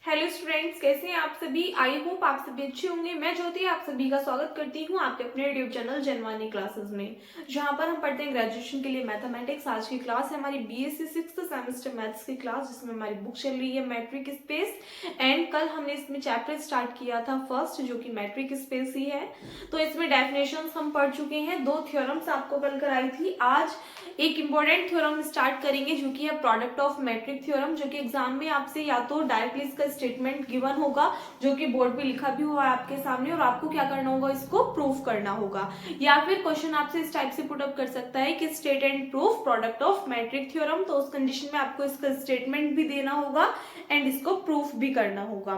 Hello students, कैसे हैं आप सभी। आई होप आप सभी अच्छे होंगे। मैं ज्योति आप सभी का स्वागत करती हूं आपके अपने यूट्यूब चैनल जनवानी क्लासेस में, जहां पर हम पढ़ते हैं ग्रेजुएशन के लिए मैथमेटिक्स। आज की क्लास है हमारी बीएससी 6th सेमेस्टर मैथ्स की क्लास, जिसमें हमारी बुक चल रही है मैट्रिक स्पेस। एंड कल हमने इसमें चैप्टर स्टार्ट किया था फर्स्ट, जो कि मैट्रिक स्पेस ही है। तो इसमें डेफिनेशंस हम पढ़ चुके हैं, 2 थ्योरम्स आपको कल कराई थी। आज एक इंपॉर्टेंट थ्योरम स्टार्ट करेंगे, जो कि है प्रोडक्ट ऑफ मैट्रिक थ्योरम, जो कि एग्जाम में आपसे या तो डायरेक्टली इसका स्टेटमेंट गिवन होगा, जो कि बोर्ड पे लिखा भी हुआ है आपके सामने, और आपको क्या करना होगा, इसको प्रूफ करना होगा। या फिर क्वेश्चन आपसे इस टाइप से पुट अप कर सकता है कि state and proof product of metric theorem. तो उस कंडीशन में आपको इसका स्टेटमेंट भी देना होगा एंड इसको प्रूफ भी करना होगा।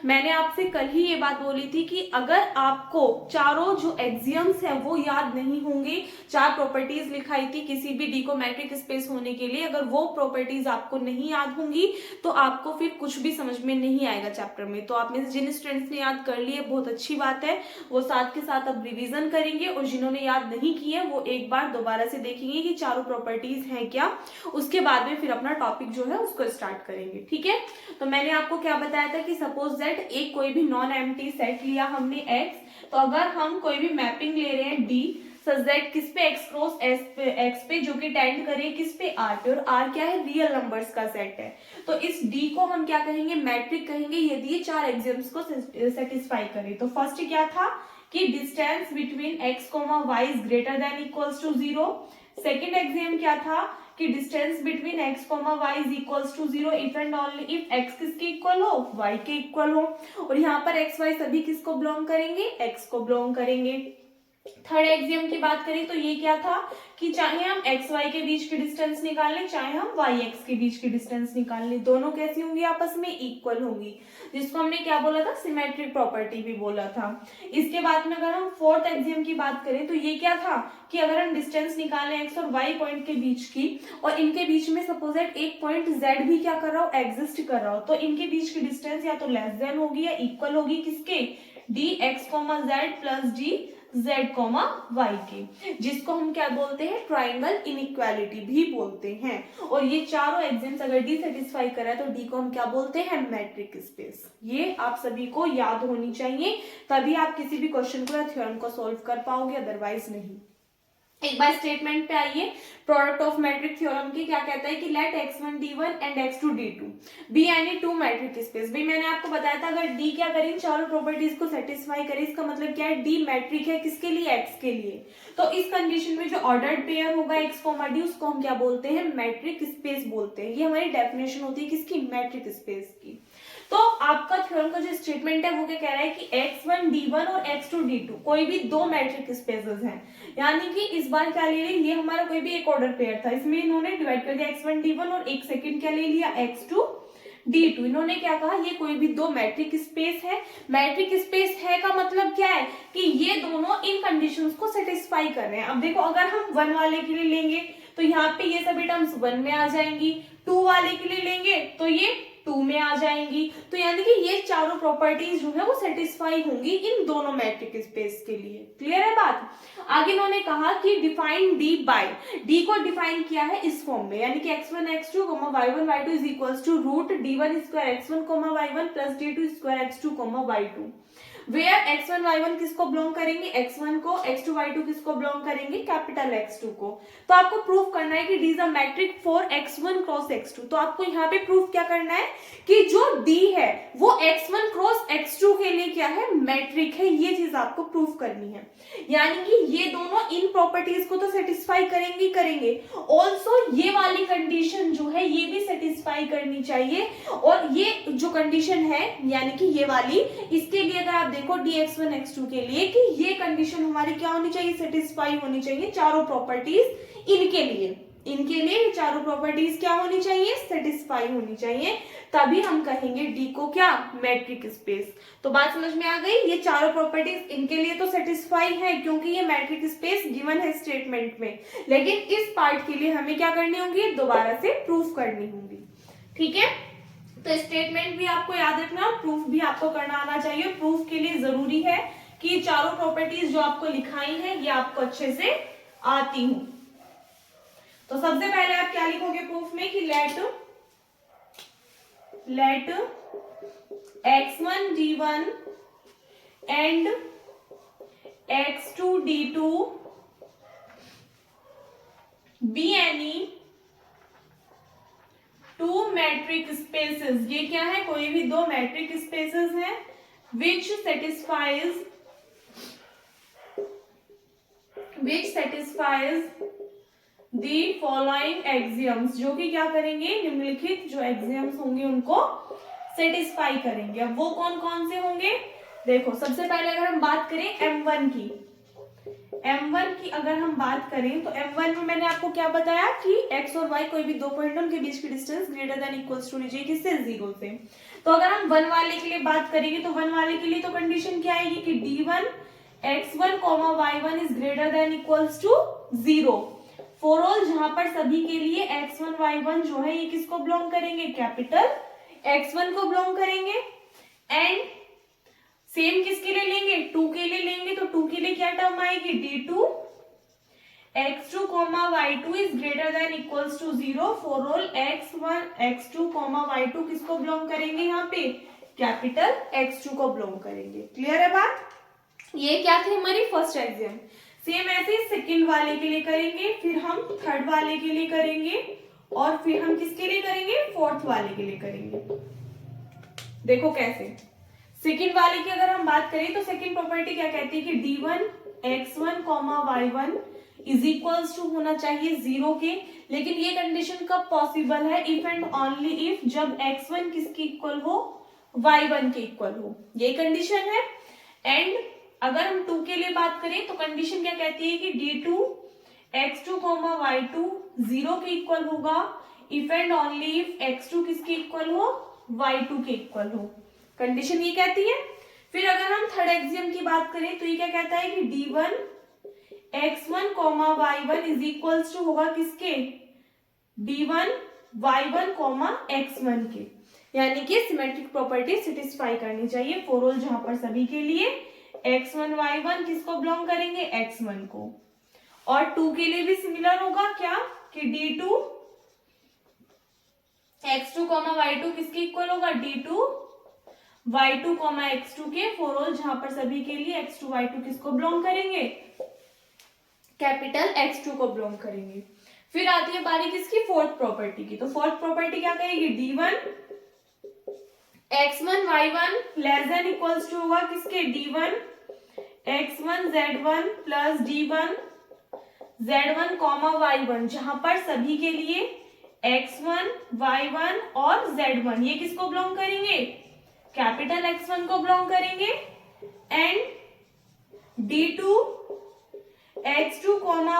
मैंने आपसे कल ही ये बात बोली थी कि अगर आपको चारों जो एक्सियम्स है वो याद नहीं होंगे, 4 प्रॉपर्टीज लिखाई थी किसी भी डी को मैट्रिक स्पेस होने के लिए, अगर वो प्रॉपर्टीज आपको नहीं याद होंगी तो आपको फिर कुछ भी समझ में नहीं आएगा चैप्टर में। तो आप में से जिन स्टूडेंट्स ने याद कर लिए बहुत अच्छी बात है, वो साथ के साथ अब रिवीजन करेंगे, और जिन्होंने याद नहीं किए वो एक बार दोबारा से देखेंगे कि चारों प्रॉपर्टीज हैं क्या। उसके बाद में फिर अपना टॉपिक जो है उसको स्टार्ट करेंगे। ठीक है, तो मैंने आपको क्या बताया था कि सपोज दैट एक कोई भी नॉन एम्प्टी सेट लिया हमने एक्स, तो अगर हम कोई भी मैपिंग ले रहे हैं डी सच दैट किस पे एक्स क्रॉस एक्स पे, जो कि टेंड करे किस पे आर पे, और आर क्या है, रियल नंबर्स का सेट है। तो इस डी को हम क्या कहेंगे, मैट्रिक कहेंगे, यदि ये 4 एग्जाम्स को सेटिस्फाई करे। तो फर्स्ट क्या था कि distance between x comma y is greater than equals to 0। Second exam क्या था कि distance between x comma y is equals to 0 if and only if x किसके इक्वल हो, वाई के इक्वल हो। और यहाँ पर एक्स वाई सभी किसको बिलोंग करेंगे, एक्स को बिलोंग करेंगे। थर्ड एक्सियम की बात करें तो ये क्या था कि चाहे हम एक्स वाई के बीच की डिस्टेंस निकाल लें, चाहे हम वाई एक्स के बीच की डिस्टेंस निकाल लें, दोनों कैसी होंगी, आपस में इक्वल होंगी, जिसको हमने क्या बोला था, सिमेट्रिक प्रॉपर्टी भी बोला था। इसके बाद में अगर हम फोर्थ एक्सियम की बात करें तो ये क्या था कि अगर हम डिस्टेंस निकालें एक्स और वाई पॉइंट के बीच की, और इनके बीच में सपोज एक पॉइंट जेड भी क्या कर रहा हो, एग्जिस्ट कर रहा हो, तो इनके बीच की डिस्टेंस या तो लेस देन होगी या इक्वल होगी किसके, d x comma z plus d z comma y के, जिसको हम क्या बोलते हैं, ट्राइंगल इनइक्वालिटी भी बोलते हैं। और ये चारों एग्जाम्स अगर डी सेटिस्फाई कर रहा है तो डी को हम क्या बोलते हैं, मैट्रिक स्पेस। ये आप सभी को याद होनी चाहिए, तभी आप किसी भी क्वेश्चन को या थ्योरम को सॉल्व कर पाओगे, अदरवाइज नहीं। एक बार स्टेटमेंट पे आइए, प्रोडक्ट ऑफ मैट्रिक थ्योरम की क्या कहता है कि let x1 d1 and x2 d2 be any 2 metric space. भाई मैंने आपको बताया था अगर d क्या करे, चारों प्रॉपर्टीज को सेटिस्फाई करे, इसका मतलब क्या है, d मैट्रिक है किसके लिए, x के लिए। तो इस कंडीशन में जो ऑर्डर्ड पेयर होगा x, d उसको हम क्या बोलते हैं, मैट्रिक स्पेस बोलते हैं। ये हमारी डेफिनेशन होती है किसकी, मैट्रिक स्पेस की। तो आपका थ्योरम का जो स्टेटमेंट है वो क्या कह रहा है कि x1 d1 और x2 d2 कोई भी 2 मैट्रिक स्पेसेस हैं, यानी कि इस बार क्या ले रहे, ये हमारा कोई भी एक ऑर्डर पेयर था, इसमें इन्होंने डिवाइड कर दिया x1 d1 और एक सेकंड क्या ले लिया, x2 d2। इन्होंने क्या कहा, ये कोई भी 2 मैट्रिक स्पेस है। मैट्रिक स्पेस है का मतलब क्या है कि ये दोनों इन कंडीशंस को सेटिस्फाई कर रहे हैं। अब देखो अगर हम 1 वाले के लिए लेंगे तो यहाँ पे ये सभी टर्म्स 1 में आ जाएंगी, 2 वाले के लिए लेंगे तो ये 2 में आ जाएंगी। तो यानी कि ये चारों प्रॉपर्टीज जो है वो सेटिस्फाई होंगी इन दोनों मैट्रिक स्पेस के लिए। क्लियर है बात। आगे इन्होंने कहा कि डिफाइन डी बाय, डी को डिफाइन किया है इस फॉर्म में, यानी कि x1 x2, y1 y2 is equals to root d1 square x1, y1 plus d2 square x2, y2, where x1 y1 किसको बिलोंग करेंगे, x1 को, x2 y2 किसको बिलोंग करेंगे, कैपिटल X2 को। तो आपको प्रूफ करना है कि D is a matric for x1 cross x2। तो आपको यहाँ पे प्रूफ क्या करना है कि जो D है वो x1 क्रॉस x2 के लिए क्या है, मैट्रिक है। ये चीज आपको प्रूफ करनी है, यानी कि ये दोनों इन प्रॉपर्टीज को तो सेटिस्फाई करेंगे करेंगे, ऑल्सो ये वाली कंडीशन जो है ये भी सेटिस्फाई करनी चाहिए। और ये जो कंडीशन है यानी कि ये वाली, इसके लिए अगर आप देखो dx1 x2 के लिए कि ये कंडीशन हमारी क्या होनी चाहिए, सेटिस्फाई होनी चाहिए, चारों प्रॉपर्टीज इनके लिए चारों प्रॉपर्टीज क्या होनी चाहिए, सेटिस्फाई होनी चाहिए, तभी हम कहेंगे डी को क्या, मैट्रिक स्पेस। तो बात समझ में आ गई, ये चारों प्रॉपर्टीज इनके लिए तो सेटिस्फाई है क्योंकि ये मैट्रिक स्पेस गिवन है स्टेटमेंट में, लेकिन इस पार्ट के लिए हमें क्या करनी होगी, दोबारा से प्रूफ करनी होगी। ठीक है, तो स्टेटमेंट भी आपको याद रखना, प्रूफ भी आपको करना आना चाहिए। प्रूफ के लिए जरूरी है कि चारों प्रॉपर्टीज जो आपको लिखाई हैं ये आपको अच्छे से आती हो। तो सबसे पहले आप क्या लिखोगे प्रूफ में कि let x1 d1 and x2 d2 be any two metric spaces, ये क्या है, कोई भी दो मैट्रिक स्पेसेस हैं which satisfies the following axioms, जो कि क्या करेंगे, निम्नलिखित जो एक्सियम्स होंगे उनको सेटिस्फाई करेंगे। अब वो कौन कौन से होंगे, देखो सबसे पहले अगर हम बात करें M1 की, M1 की अगर हम बात करें तो M1 में मैंने आपको क्या बताया कि x और y कोई भी दो पॉइंट है उनके बीच की distance greater than equals to लीजिए किससे, 0 से। तो अगर हम 1 वाले के लिए बात करेंगे तो 1 वाले के लिए तो कंडीशन क्या आएगी कि d1 x1, y1 is greater than equals to 0 for all, जहां पर सभी के लिए x1 y1 जो है ये किसको बिलोंग करेंगे, कैपिटल x1 को बिलोंग करेंगे। एंड सेम किसके लिए लेंगे, 2 के लिए लेंगे, तो 2 के लिए क्या टर्म आएगी, d2 x2, y2 is greater than equals to 0 for all x1 x2, y2 किसको बिलोंग करेंगे, यहाँ पे कैपिटल x2 को बिलोंग करेंगे। क्लियर है बात, ये क्या थी हमारी फर्स्ट एक्सियम। सेम ऐसे सेकंड वाले के लिए करेंगे, फिर हम थर्ड वाले के लिए करेंगे और फिर हम किसके लिए करेंगे, फोर्थ वाले के लिए करेंगे। देखो कैसे, सेकेंड वाले की अगर हम बात करें तो सेकेंड प्रॉपर्टी क्या कहती है कि d1 x1, y1 is equals to होना चाहिए 0 के, लेकिन ये कंडीशन कब पॉसिबल है, इफ एंड ओनली इफ जब x1 किसके इक्वल हो, y1 के इक्वल हो, ये कंडीशन है। एंड अगर हम 2 के लिए बात करें तो कंडीशन क्या कहती है कि d2 x2, y2 0 के इक्वल होगा if and only if x2 किसके इक्वल हो, y2 के इक्वल हो, कंडीशन ये कहती है। फिर अगर हम थर्ड एक्सियम की बात करें तो ये क्या कहता है कि d1 x1, y1 is equals to होगा किसके, d1 y1, x1 के, यानी कि सिमेट्रिक प्रॉपर्टी सेटिस्फाई करनी चाहिए फॉर ऑल, जहां पर सभी के लिए x1 y1 किसको बिलोंग करेंगे, x1 को। और 2 के लिए भी सिमिलर होगा क्या कि d2 x2, y2 किसके इक्वल होगा, d2 y2, x2 के फॉर ऑल, जहां पर सभी के लिए x2 y2 किसको बिलोंग करेंगे, कैपिटल x2 को बिलोंग करेंगे। फिर आती है बारी किसकी, फोर्थ प्रॉपर्टी की। तो फोर्थ प्रॉपर्टी क्या कहेगी, d1 x1 y1 less than equals to होगा किसके, d1 x1 z1 plus d1 z1, y1, जहां पर सभी के लिए x1 y1 और z1 ये किसको बिलोंग करेंगे, कैपिटल x1 को बिलोंग करेंगे। And d2 x2,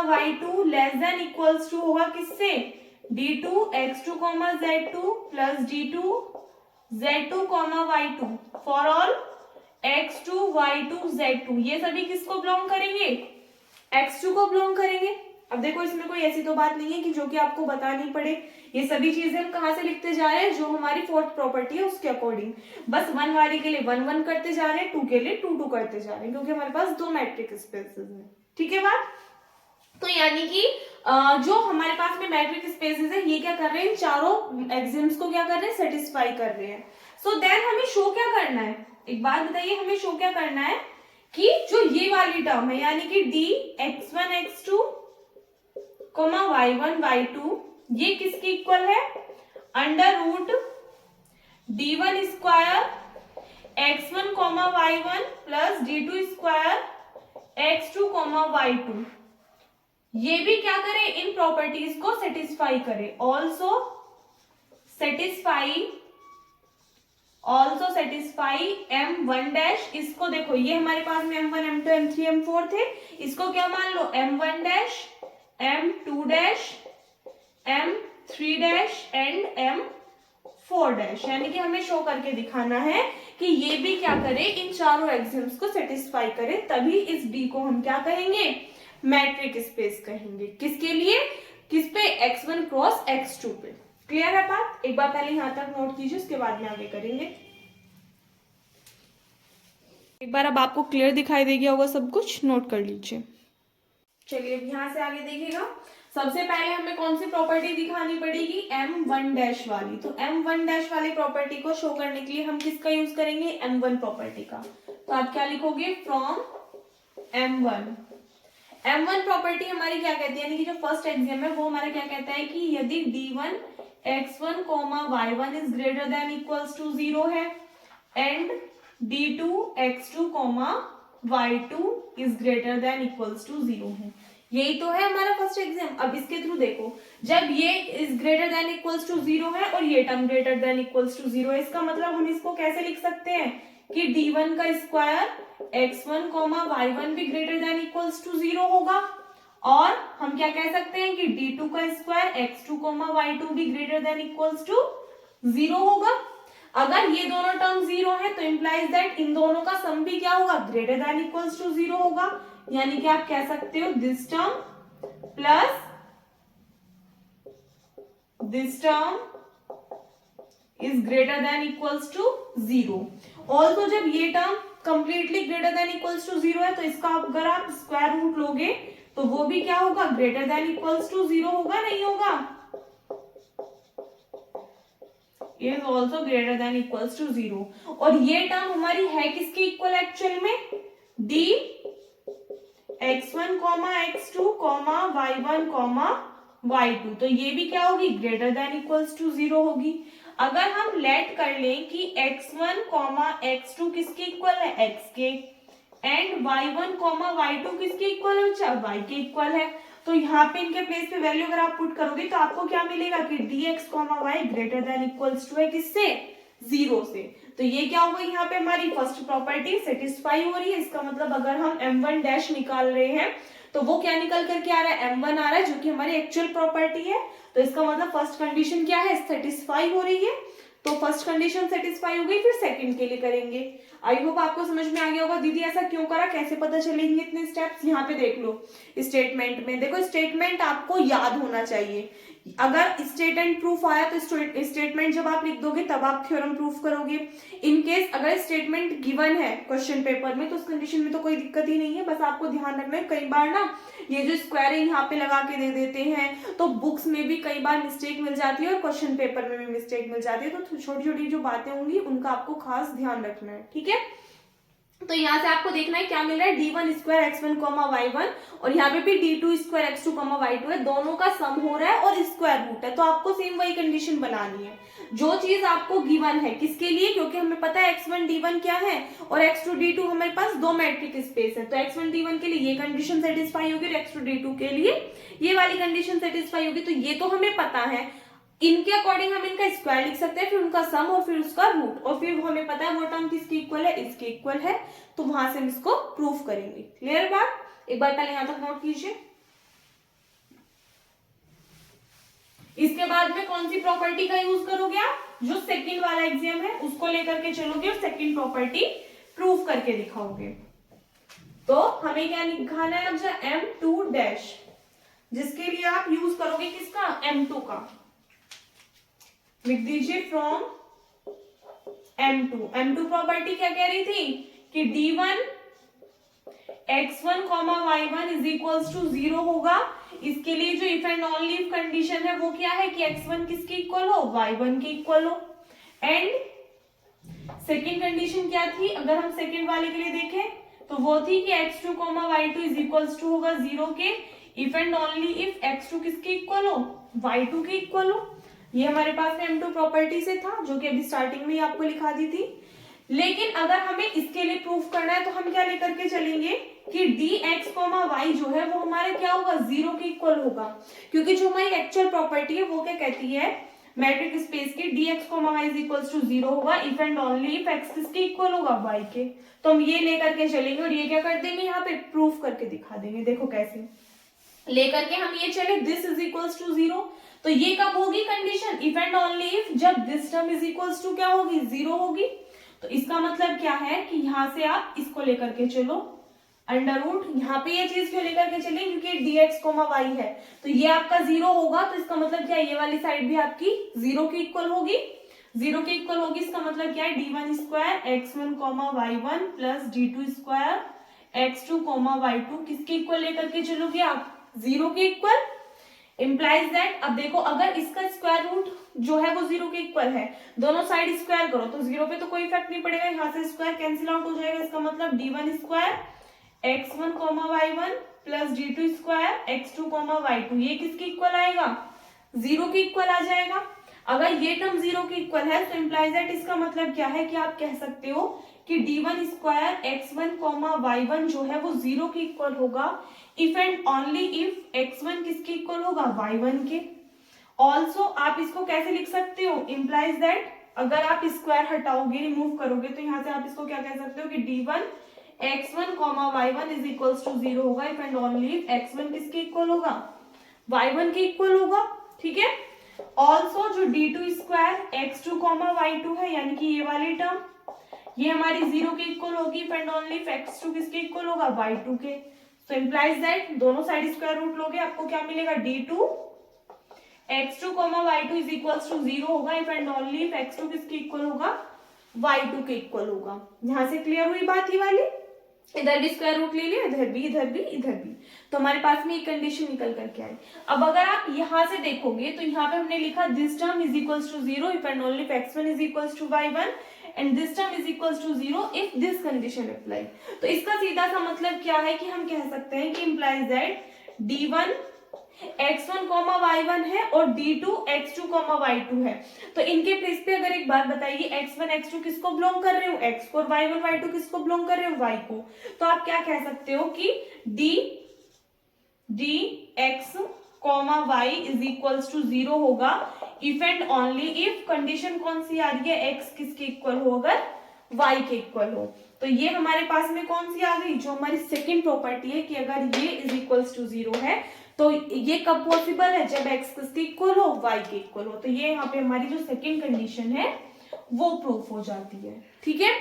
y2 less than equals to होगा किससे, d2 x2, z2 plus d2 z2, y2 for all x2 y2 z2 ये सभी किसको बिलोंग करेंगे, x2 को बिलोंग करेंगे। अब देखो इसमें कोई ऐसी तो बात नहीं है कि जो कि आपको बतानी पड़े, ये सभी चीजें हम कहाँ से लिखते जा रहे हैं, जो हमारी फोर्थ प्रॉपर्टी है उसके अकॉर्डिंग, बस 1 वाले के लिए 1 1 करते जा रहे हैं, 2 के लिए 2 2 करते जा रहे हैं, क्योंकि हमारे पास दो मैट्रिक स्पेसेस हैं। ठीक है बात, तो यानी कि जो हमारे पास में मैट्रिक स्पेसेस है ये क्या कर रहे हैं, चारों एक्सियम्स को क्या कर रहे हैं, सेटिस्फाई कर रहे हैं। सो देन हमें शो क्या करना है, एक बात बताइए, हमें शो क्या करना है कि जो ये वाली टर्म है यानी कि d x1 x2, y1 y2 ये किसके इक्वल है, under root d1 square x1, y1 plus d2 square x2, y2, ये भी क्या करे, इन प्रॉपर्टीज को सेटिस्फाई करे। ऑल्सो सेटिस्फाई m1 डैश, इसको देखो ये हमारे पास में m1 m2 m3 m4 थे, इसको क्या मान लो m1 dash m2 dash m3 dash and m4 dash, यानी कि हमें शो करके दिखाना है कि ये भी क्या करे, इन चारों एक्सियम्स को सेटिस्फाई करे, तभी इस d को हम क्या कहेंगे, मैट्रिक स्पेस कहेंगे। किसके लिए, किस पे, x1 क्रॉस x2 पे। क्लियर है बात, एक बार पहले यहां तक नोट कीजिए, उसके बाद में आगे करेंगे। एक बार अब आपको क्लियर दिखाई दे गया होगा सब कुछ, नोट कर लीजिए। चलिए अब यहां से आगे देखिएगा। सबसे पहले हमें कौन सी प्रॉपर्टी दिखानी पड़ेगी, m1 डैश वाली। तो m1 डैश वाली प्रॉपर्टी को शो करने के लिए हम किसका यूज करेंगे, m1 प्रॉपर्टी का। तो आप क्या लिखोगे, फ्रॉम m1। m1 प्रॉपर्टी हमारी क्या कहती है, यानी कि जो फर्स्ट एग्जाम है वो हमारा क्या कहता है कि यदि d1 x1 y1 is greater than equals to 0 है and d2 x2 y2 is greater than equals to 0 है। यही तो है हमारा फर्स्ट एग्जाम। अब इसके थ्रू देखो, जब ये is greater than equals to 0 है और ये term greater than equals to 0 है, इसका मतलब हम इसको कैसे लिख सकते हैं कि d1 का स्क्वायर x1 y1 भी ग्रेटर देन इक्वल्स टू 0 होगा, और हम क्या कह सकते हैं कि d2 का स्क्वायर x2 y2 भी ग्रेटर देन इक्वल्स टू 0 होगा। अगर ये दोनों टर्म 0 है तो इंप्लाइज दैट इन दोनों का सम भी क्या होगा, ग्रेटर देन इक्वल्स टू 0 होगा। यानी कि आप कह सकते हो this term plus this term is greater than equals to 0। Also जब ये term completely greater than equals to 0 है तो इसका अगर आप स्क्वायर रूट लोगे तो वो भी क्या होगा, ग्रेटर देन इक्वल्स टू 0 होगा, नहीं होगा, is also greater than equals to 0। और ये टर्म हमारी है किसकी इक्वल एक्चुअल में, d x1 x2 y1 y2, तो ये भी क्या होगी, ग्रेटर देन इक्वल्स टू 0 होगी। अगर हम लेट कर लें कि x1 x2 किसके इक्वल है, x के, एंड y1 y2 किसके इक्वल है, अच्छा y के इक्वल है, तो यहाँ पे इनके प्लेस पे वैल्यू अगर आप पुट करोगे तो आपको क्या मिलेगा कि dx y greater than equals to है किससे, 0 से। तो ये क्या होगा, यहाँ पे हमारी फर्स्ट प्रॉपर्टी सेटिस्फाई हो रही है। इसका मतलब अगर हम m1 डैश निकाल रहे हैं तो वो क्या निकल करके आ रहा है, m1 आ रहा है, जो कि हमारी एक्चुअल प्रॉपर्टी है। तो इसका मतलब फर्स्ट कंडीशन क्या है, सेटिस्फाई हो रही है। तो फर्स्ट कंडीशन सेटिस्फाई हो गई, फिर सेकंड के लिए करेंगे। आई होप आपको समझ में आ गया होगा दीदी ऐसा क्यों करा, कैसे पता चलेंगे इतने स्टेप्स। यहाँ पे देख लो स्टेटमेंट में, देखो स्टेटमेंट आपको याद होना चाहिए। अगर स्टेट एंड प्रूफ आया तो स्टेटमेंट जब आप लिख दोगे तब आप थ्योरम प्रूफ करोगे। इन केस अगर स्टेटमेंट गिवन है क्वेश्चन पेपर में तो उस कंडीशन में तो कोई दिक्कत ही नहीं है। बस आपको ध्यान रखना है, कई बार ना ये जो स्क्वायर है यहाँ पे लगा के दे देते हैं तो बुक्स में भी कई बार मिस्टेक मिल जाती है और क्वेश्चन पेपर में भी मिस्टेक मिल जाती है। तो छोटी छोटी जो बातें होंगी उनका आपको खास ध्यान रखना है, ठीक है। तो यहाँ से आपको देखना है क्या मिल रहा है, d1 स्क्वायर x1 y1 और यहाँ पे भी d2 स्क्वायर x2 y2 है, दोनों का सम हो रहा है और स्क्वायर रूट है। तो आपको सेम वही कंडीशन बनानी है जो चीज आपको गिवन है। किसके लिए, क्योंकि हमें पता है x1 d1 क्या है और x2 d2 हमारे पास दो मैट्रिक स्पेस है। तो x1 d1 के लिए ये कंडीशन सेटिस्फाई होगी और x2 d2 के लिए ये वाली कंडीशन सेटिस्फाई होगी। तो ये तो हमें पता है, इनके अकॉर्डिंग हम इनका स्क्वायर लिख सकते हैं, फिर उनका सम और फिर उसका रूट, और फिर हमें पता है वो टर्म किसकी इक्वल है, इसके इक्वल है। तो वहां से हम इसको प्रूफ करेंगे। क्लियर बात, एक बार पहले यहां तक नोट कीजिए। इसके बाद में कौन सी प्रॉपर्टी का यूज करोगे आप, जो सेकंड वाला एग्जाम है उसको लेकर के चलोगे और सेकंड प्रॉपर्टी प्रूफ करके दिखाओगे। तो हमें क्या दिखाना है, अब m2 डैश, जिसके लिए आप यूज करोगे किसका, m2 का। लिख दीजिए फ्रॉम m2 प्रॉपर्टी क्या कह रही थी कि d1 x1 y1 is equals to 0 होगा। इसके लिए जो if and only if condition है वो क्या है कि x1 किसके इक्वल हो, y1 के इक्वल हो। एंड सेकेंड कंडीशन क्या थी, अगर हम सेकेंड वाले के लिए देखें तो वो थी कि x2 y2 is equals to होगा 0 के, if and only if x2 किसके इक्वल हो, y2 के इक्वल हो। ये हमारे पास में m2 प्रॉपर्टी से था जो कि अभी स्टार्टिंग में ही आपको लिखा दी थी। लेकिन अगर हमें इसके लिए प्रूफ करना है तो हम क्या लेकर के चलेंगे कि dx, y जो है वो हमारा क्या होगा, 0 के इक्वल होगा। क्योंकि जो हमारी एक्चुअल प्रॉपर्टी है वो क्या कहती है, मैट्रिक स्पेस की dx, y is equals to 0 होगा if and only if x किसके इक्वल होगा, y के। तो हम ये लेकर के चलेंगे और ये क्या कर देंगे, यहाँ पे प्रूफ करके दिखा देंगे। देखो कैसे लेकर के हम ये चले, दिस इज इक्वल्स टू 0। तो ये कब होगी condition, if and only if, जब this term is equals to क्या होगी, 0 होगी। तो इसका मतलब क्या है कि यहां से आप इसको लेकर के चलो अंडर रूट, यहाँ पे ये चीज क्यों लेकर के चले, क्योंकि dx, y है तो ये आपका 0 होगा। तो इसका मतलब क्या है, ये वाली साइड भी आपकी 0 के इक्वल होगी, 0 के इक्वल होगी। इसका मतलब क्या है, d1 square x1 y1 plus d2 square x2 y2 किसके इक्वल लेकर के चलोगे आप, 0 के इक्वल। इम्प्लाइज दैट, अब देखो अगर इसका स्क्वायर रूट जो है वो 0 के इक्वल है, दोनों साइड स्क्वायर करो तो 0 पे तो कोई इफेक्ट नहीं पड़ेगा, यहाँ से स्क्वायर कैंसिल आउट हो जाएगा, इसका मतलब d1 square x1 y1 plus d2 square x2 y2, ये किसके इक्वल आएगा, 0 के इक्वल आ जाएगा। अगर ये टर्म 0 के इक्वल है तो इम्प्लाइज दैट इसका मतलब क्या है कि आप कह सकते हो कि d1 स्क्वायर x1 y1 जो है वो 0 के इक्वल होगा if and only if x1 किसके इक्वल होगा, y1 के। ऑल्सो आप इसको कैसे लिख सकते हो, इम्प्लाइज दैट अगर आप स्क्वायर हटाओगे, रिमूव करोगे, तो यहाँ से आप इसको क्या कह सकते हो कि d1 x1 y1 is equals to 0 होगा if and only if x1 किसके इक्वल होगा, y1 के इक्वल होगा, ठीक है। ऑल्सो जो d2 स्क्वायर x2 y2 है, यानी कि ये वाली टर्म, ये हमारी 0 के इक्वल होगी if and only if x2 किसके इक्वल होगा, y2 के। तो इम्प्लाइज दैट दोनों साइड स्क्वायर रूट लोगे, आपको क्या मिलेगा, d2 x2 y2 is equals to 0 होगा if and only if x2 किसके इक्वल होगा, y2 के इक्वल होगा। यहां से क्लियर हुई बात ही वाली, इधर भी स्क्वायर रूट ले लिया, इधर भी इधर भी इधर भी, तो हमारे पास में एक कंडीशन निकल करके आई। अब अगर आप यहां से देखोगे तो यहाँ पे हमने लिखा this term is equals to 0 if and only if x1 is equals to y1 and this term is equals to 0 if this condition apply. तो इसका सीधा सा मतलब क्या है कि हम कह सकते हैं कि implies that d1 x1 y1 है और d2 x2 y2 है। तो इनके प्लेस पे अगर एक बात बताइए, x1 x2 किसको बिलोंग कर रहे हो, x को, और y1 y2 किसको बिलोंग कर रहे हो, y को। तो आप क्या कह सकते हो कि d x y is equals to 0 होगा if and only if condition कौन सी आ रही है, x किसके इक्वल हो, अगर y के इक्वल हो। तो ये हमारे पास में कौन सी आ गई, जो हमारी सेकेंड प्रॉपर्टी है कि अगर ये इज इक्वल्स टू 0 है तो ये कब पॉसिबल है, जब x किसके इक्वल हो, y के इक्वल हो। तो ये यहाँ पे हमारी जो सेकेंड कंडीशन है वो प्रूफ हो जाती है, ठीक है।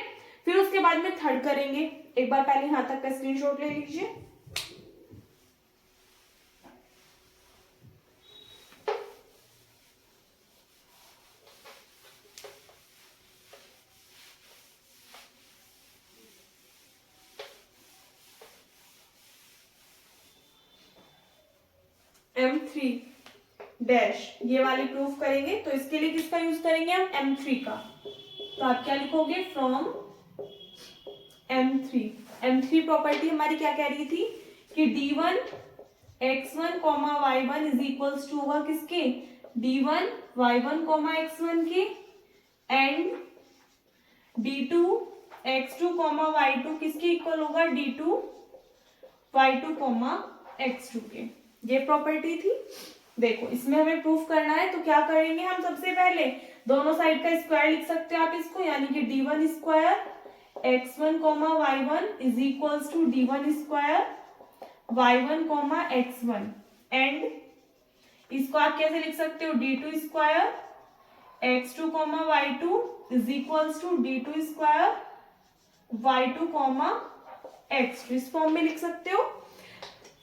फिर उसके बाद में थर्ड करेंगे, एक बार पहले यहाँ तक का स्क्रीनशॉट ले लीजिए। M3 डैश ये वाली प्रूफ करेंगे, तो इसके लिए किसका यूज करेंगे हम, M3 का। तो आप क्या लिखोगे, फ्रॉम M3 प्रॉपर्टी हमारी क्या कह रही थी कि d1 x1 y1 is equals to होगा किसके, d1 y1 x1 के एंड d2 x2 y2 किसके इक्वल होगा, d2 y2 x2 के। ये प्रॉपर्टी थी। देखो इसमें हमें प्रूफ करना है तो क्या करेंगे हम, सबसे पहले दोनों साइड का स्क्वायर लिख सकते हो आप इसको, यानी कि d1 square x1 y1 is equals to d1 square y1 x1 and इसको आप कैसे लिख सकते हो, d2 square x2 y2 is equals to d2 square y2 x2, इस फॉर्म में लिख सकते हो।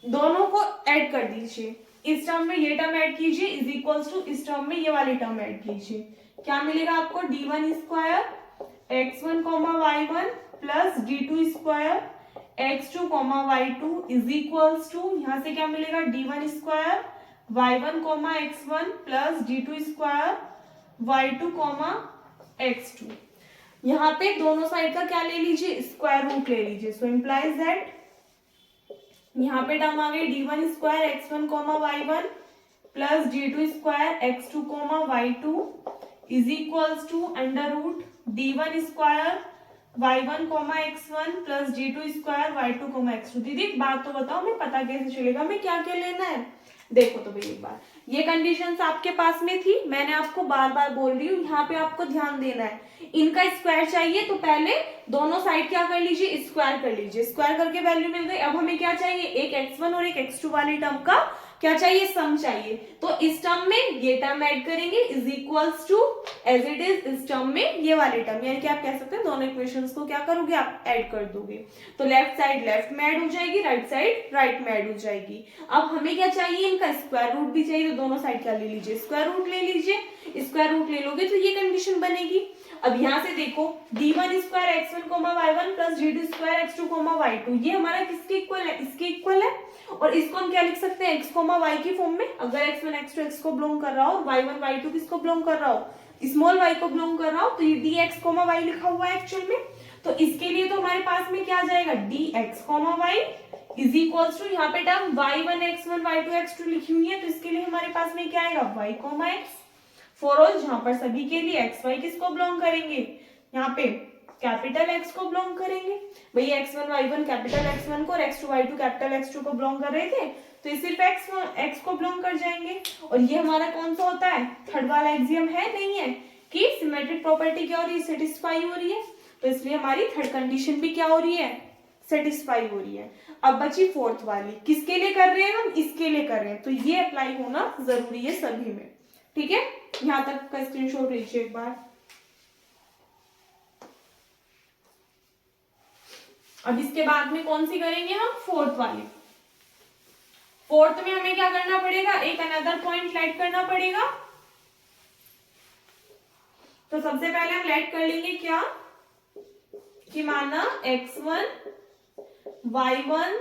दोनों को ऐड कर दीजिए, इस टर्म में ये टर्म ऐड कीजिए इज इक्वल्स टू इस टर्म में ये वाली टर्म ऐड कीजिए, क्या मिलेगा आपको, d1 square x1 y1 plus d2 square x2 y2 is equals to, यहां से क्या मिलेगा, d1 square y1 x1 plus d2 square y2 x2। यहाँ पे दोनों साइड का क्या ले लीजिए, स्क्वायर रूट ले लीजिए। सो इम्प्लाइज दैट यहाँ पे टर्म आ गई d1 square x1 y1 plus d2 square x2 y2 is equals to under root d1 square y1 x1 plus d2 square y2 x2। दीदी एक बात तो बताओ, हमें पता कैसे चलेगा हमें क्या क्या लेना है। देखो तो भाई एक बार, ये कंडीशंस आपके पास में थी, मैंने आपको बार बार बोल रही हूँ, यहाँ पे आपको ध्यान देना है। इनका स्क्वायर चाहिए तो पहले दोनों साइड क्या कर लीजिए, स्क्वायर कर लीजिए। स्क्वायर करके वैल्यू मिल गई। अब हमें क्या चाहिए, एक x1 और एक x2 वाली टर्म का क्या चाहिए, सम चाहिए। तो इस टर्म में ये टर्म ऐड करेंगे is equals to as it is इस टर्म में ये वाली टर्म, यानी कि आप कह सकते हैं दोनों इक्वेशंस को क्या करोगे, आप ऐड कर दोगे। तो लेफ्ट साइड लेफ्ट में ऐड हो जाएगी, राइट साइड राइट में ऐड हो जाएगी। अब हमें क्या चाहिए, इनका स्क्वायर रूट भी चाहिए, तो दोनों साइड क्या ले लीजिए, स्क्वायर रूट ले लीजिए। स्क्वायर रूट ले लोगे तो ये कंडीशन बनेगी। अब यहाँ से देखो d1 square x1 y1 plus d2 square x2 y2 ये हमारा किसके इक्वल है, इसके इक्वल है। और इसको हम क्या लिख सकते हैं, x y की फॉर्म में। अगर x1 x2 x को बिलोंग कर रहा हो, y1 y2 किसको बिलोंग कर रहा हो, स्मॉल y को बिलोंग कर रहा हो, तो ये dx y लिखा हुआ है एक्चुअल में। तो इसके लिए तो हमारे पास में क्या आ जाएगा, dx y is equals to, यहाँ पे term y1 x1 y2 x2 लिखी हुई है, तो इसके लिए हमारे पास में क्या आएगा y x फॉर ऑल, जहां पर सभी के लिए एक्स वाई किसको बिलोंग करेंगे, यहाँ पे कैपिटल एक्स को बिलोंग करेंगे। भाई x1 y1 कैपिटल x1 को और x2 y2 कैपिटल x2 को बिलोंग कर रहे थे, तो ये सिर्फ x को बिलोंग कर जाएंगे। और ये हमारा कौन सा होता है, थर्ड वाला एक्सियम है, नहीं है कि सिमेट्रिक प्रॉपर्टी क्या हो रही है, सेटिस्फाई हो रही है। तो इसलिए हमारी थर्ड कंडीशन भी क्या हो रही है, सेटिस्फाई हो रही है। अब बची फोर्थ वाली, किसके लिए कर रहे हैं हम, इसके लिए कर रहे हैं, तो ये अप्लाई होना जरूरी है सभी में। ठीक है, यहां तक का स्क्रीनशॉट लीजिए एक बार। अब इसके बाद में कौन सी करेंगे हम, फोर्थ वाली। फोर्थ में हमें क्या करना पड़ेगा, एक अनदर पॉइंट लेट करना पड़ेगा। तो सबसे पहले हम लेट कर लेंगे क्या, कि माना x1 y1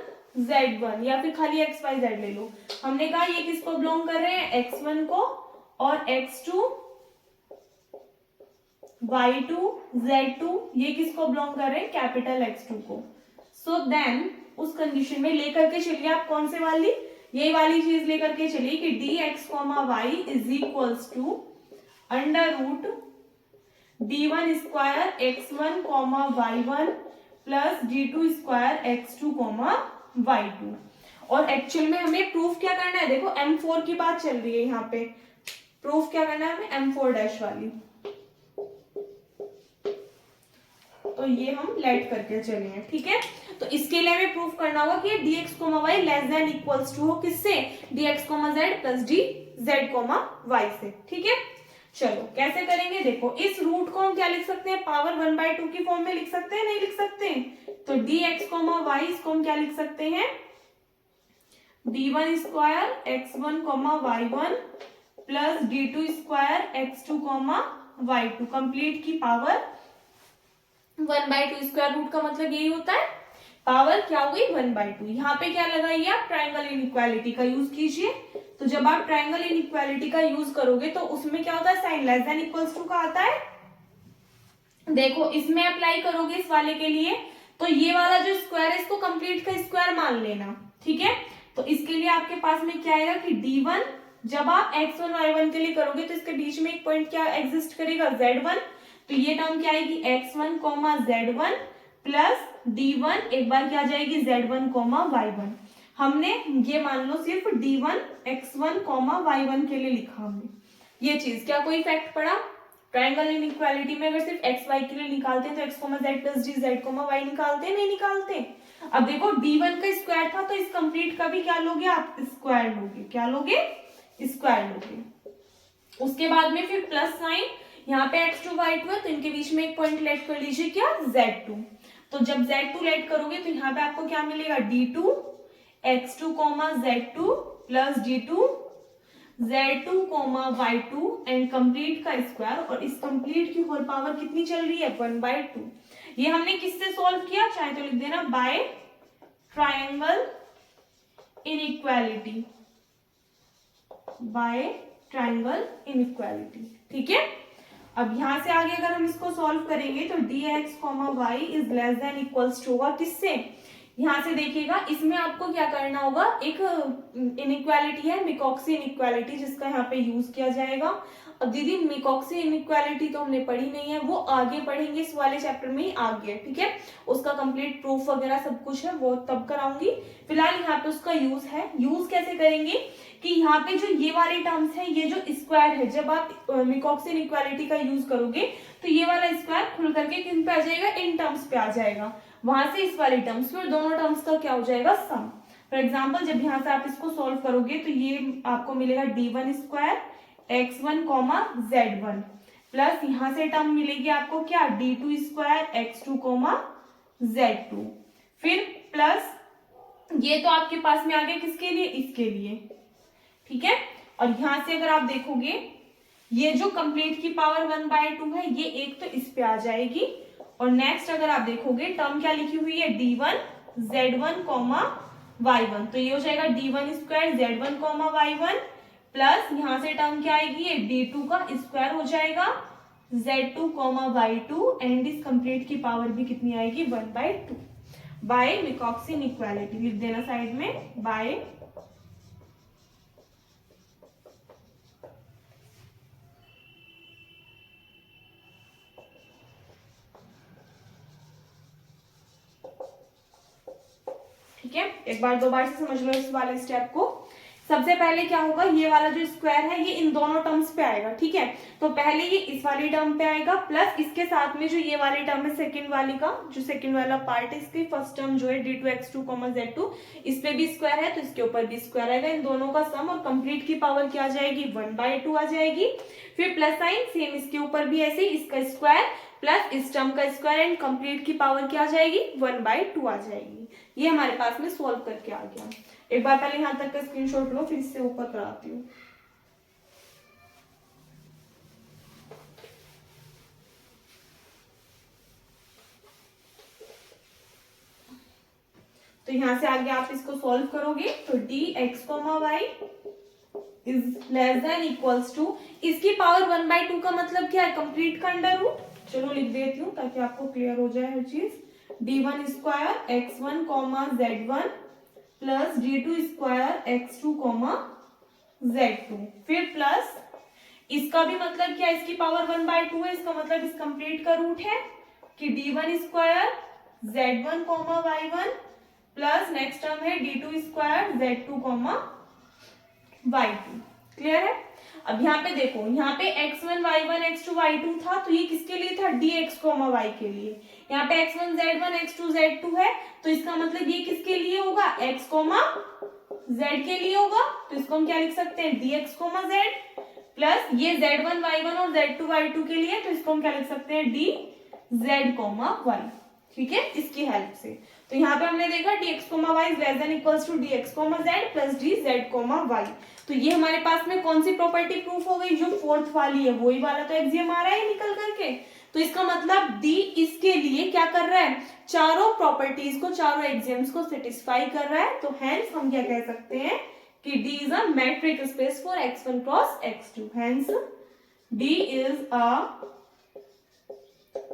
z1 या फिर खाली x y z ले लो। हमने कहा ये किसको बिलोंग कर रहे हैं, x1 को और x2 y2 z2 ये किसको बिलोंग कर रहे हैं, कैपिटल x2 को। सो देन उस कंडीशन में लेकर के चलिए आप कौन से वाली, ये वाली चीज लेकर के चलिए कि dx y is equals to under root d1 square x1 y1 plus d2 square x2 y2। और एक्चुअल में हमें प्रूफ क्या करना है, देखो m4 की बात चल रही है यहाँ पे, प्रूफ क्या करना है हमें, m4 डैश वाली। तो ये हम लेट करके चले हैं, ठीक है। तो इसके लिए हमें प्रूफ करना होगा कि dx y less than equals to हो किससे, dx z plus dz y से, ठीक है। चलो कैसे करेंगे, देखो इस रूट को हम क्या लिख सकते हैं, पावर 1/2 की फॉर्म में लिख सकते हैं, नहीं लिख सकते। तो dx y इसको हम क्या लिख सकते हैं, d1 square x1 y1 plus d2 square x2 y2 complete की पावर 1/2। स्क्वायर रूट का मतलब यही होता है, पावर क्या हो गई 1/2। यहाँ पे क्या लगाइए आप, ट्रायंगल इनइक्वालिटी का यूज कीजिए। तो जब आप ट्रायंगल इनइक्वालिटी का यूज करोगे तो उसमें क्या होता है, sign less than equals to का आता है। देखो इसमें अप्लाई करोगे इस वाले के लिए, तो ये वाला जो स्क्वायर है इसको कंप्लीट का स्क्वायर मान लेना, ठीक है। तो इसके लिए आपके पास में क्या आएगा कि d1 जब आप x1 y1 के लिए करोगे तो इसके बीच में एक पॉइंट क्या एग्जिस्ट करेगा, z1। तो ये टर्म क्या आएगी, x1 z1 प्लस d1 एक बार क्या आ जाएगी z1 y1। हमने ये मान लो सिर्फ d1 x1 y1 के लिए लिखा हमने ये चीज, क्या कोई इफेक्ट पड़ा। ट्रायंगल इनइक्वालिटी में अगर सिर्फ x y के लिए निकालते हैं तो x z plus d z y निकालते हैं, नहीं निकालते। अब देखो d1 का स्क्वायर था तो इस कंप्लीट का भी क्या लोगे आप, स्क्वायर लोगे, क्या लोगे, स्क्वायर लोगे। उसके बाद में फिर प्लस साइन, यहाँ पे x2 y2 है तो इनके बीच में एक पॉइंट लेट कर लीजिए क्या, z2। तो जब z2 लेट करोगे तो यहाँ पे आपको क्या मिलेगा, d2 x2 z2 plus d2 z2 y2 and complete का स्क्वायर। और इस कंप्लीट की होल पावर कितनी चल रही है, 1/2। ये हमने किससे सॉल्व किया, चाहे तो लिख देना by triangle inequality, by triangle inequality, ठीक है। अब यहां से आगे अगर हम इसको सॉल्व करेंगे तो dx y is less than equals to होगा किससे, यहां से देखिएगा इसमें आपको क्या करना होगा, एक इनइक्वालिटी है मिकॉक्सी इनइक्वालिटी जिसका यहाँ पे यूज किया जाएगा। अब दीदी मिकॉक्सी इनइक्वालिटी तो हमने पढ़ी नहीं है, वो आगे पढ़ेंगे, इस वाले चैप्टर में ही आगे है, ठीक है। उसका कंप्लीट प्रूफ वगैरह सब कुछ है वो तब कराऊंगी, फिलहाल यहाँ पे उसका यूज है। यूज कैसे करेंगे कि यहाँ पे जो ये वाले टर्म्स है, ये जो स्क्वायर है, जब आप मिकॉक्सी इनइक्वालिटी का यूज करोगे तो ये वाला स्क्वायर खुल करके किन पे आ जाएगा, इन टर्म्स पे आ जाएगा, वहां से इस वाले टर्म्स पे, और दोनों टर्म्स का क्या हो जाएगा, सम। फॉर एग्जाम्पल जब यहाँ से आप इसको सोल्व करोगे तो ये आपको मिलेगा d1 square x1 z1 plus यहाँ से टर्म मिलेगी आपको क्या, d2 स्क्वायर x2 z2, फिर प्लस ये तो आपके पास में आ गया किसके लिए, इसके लिए, ठीक है। और यहां से अगर आप देखोगे ये जो कंप्लीट की पावर 1/2 है ये एक तो इस पे आ जाएगी, और नेक्स्ट अगर आप देखोगे टर्म क्या लिखी हुई है d1 z1 y1, तो ये हो जाएगा d1 square z1 y1 plus यहाँ से टर्म क्या आएगी, ये d2 का स्क्वायर हो जाएगा z2 y2 एंड इस कंप्लीट की पावर भी कितनी आएगी 1/2 बाय मिकॉक्स इनइक्वालिटी लिख देना साइड में बाय ठीक है। एक बार दो बार से समझ लो इस वाले स्टेप को। सबसे पहले क्या होगा, ये वाला जो स्क्वायर है ये इन दोनों टर्म्स पे आएगा, ठीक है। तो पहले ये इस वाली टर्म पे आएगा प्लस इसके साथ में जो ये वाली टर्म है सेकंड वाली का जो सेकंड वाला पार्ट है इसकी फर्स्ट टर्म जो है d2x2 z2 इस पे भी स्क्वायर है तो इसके ऊपर भी स्क्वायर आएगा, इन दोनों का सम और कंप्लीट की पावर क्या आ जाएगी 1/2 आ जाएगी। फिर प्लस साइन सेम इसके ऊपर भी ऐसे इसका स्क्वायर प्लस इस टर्म का स्क्वायर एंड कंप्लीट की पावर क्या आ जाएगी 1/2 आ जाएगी। ये हमारे पास में सॉल्व करके आ गया। एक बार पहले यहां तक का स्क्रीनशॉट लो फिर इससे ऊपर कराती हूँ। तो यहां से आगे आप इसको सॉल्व करोगे तो dx, y is less than equals to इसकी पावर 1/2 का मतलब क्या है कंप्लीट का अंडर रूट। चलो लिख देती हूँ ताकि आपको क्लियर हो जाए हर चीज। d1 square x1 z1 plus d2 square x2 z2 फिर प्लस इसका भी मतलब क्या है इसकी पावर 1/2 है, इसका मतलब इस कंप्लीट का रूट है कि d1 square z1 y1 plus next term है d2 square z2 y2। Clear है। अब यहाँ पे देखो यहाँ पे x1 y1 x2 y2 था तो ये किसके लिए था dx, y के लिए। यहाँ पे x1 z1 x2 z2 है तो इसका मतलब ये किसके लिए होगा x, z के लिए होगा, तो इसको हम क्या लिख सकते हैं dx, z प्लस ये z1 y1 और z2 y2 के लिए तो इसको हम क्या लिख सकते हैं dz, y। ठीक है, इसकी हेल्प से। तो यहाँ पे हमने देखा dx, y is less than equals to dx, z plus dz, y। तो ये हमारे पास में कौन सी प्रॉपर्टी प्रूफ हो गई, जो फोर्थ वाली है वही वाला तो एक्सियम आ रहा है निकल करके। तो इसका मतलब d इसके लिए क्या कर रहा है, चारों प्रॉपर्टीज को चारों एक्सियम्स को सेटिस्फाई कर रहा है। तो हेंस हम क्या कह सकते हैं कि d is a matric space for x1 cross x2। Hence d is a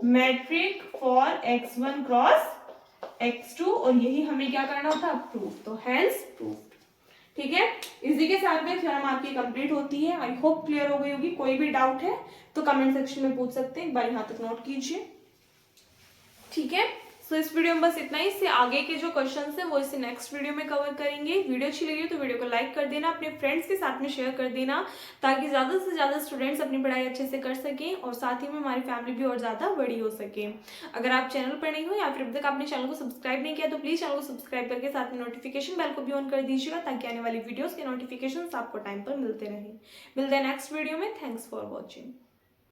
matric for x1 cross x2 और यही हमें क्या करना था प्रूफ। तो हेंस प्रूफ। ठीक है, इसी के साथ में थ्योरम आपकी कंप्लीट होती है। आई होप क्लियर हो गई होगी। कोई भी डाउट है तो कमेंट सेक्शन में पूछ सकते हैं, एक बार यहाँ तक नोट कीजिए। ठीक है, सो इस वीडियो में बस इतना ही। इससे आगे के जो क्वेश्चंस है वो इसे नेक्स्ट वीडियो में कवर करेंगे। वीडियो अच्छी लगी तो वीडियो को लाइक कर देना, अपने फ्रेंड्स के साथ में शेयर कर देना ताकि ज्यादा से ज्यादा स्टूडेंट्स अपनी पढ़ाई अच्छे से कर सकें और साथ ही में हमारी फैमिली भी और ज्यादा बड़ी हो सके। अगर आप चैनल पर नहीं हो या फिर अब तक आपने चैनल को सब्सक्राइब नहीं किया तो प्लीज चैनल को सब्सक्राइब करके साथ में नोटिफिकेशन बेल को भी ऑन कर दीजिएगा ताकि आने वाली वीडियोस के नोटिफिकेशन आपको टाइम पर मिलते रहे। मिलते हैं नेक्स्ट वीडियो में। Thanks for watching.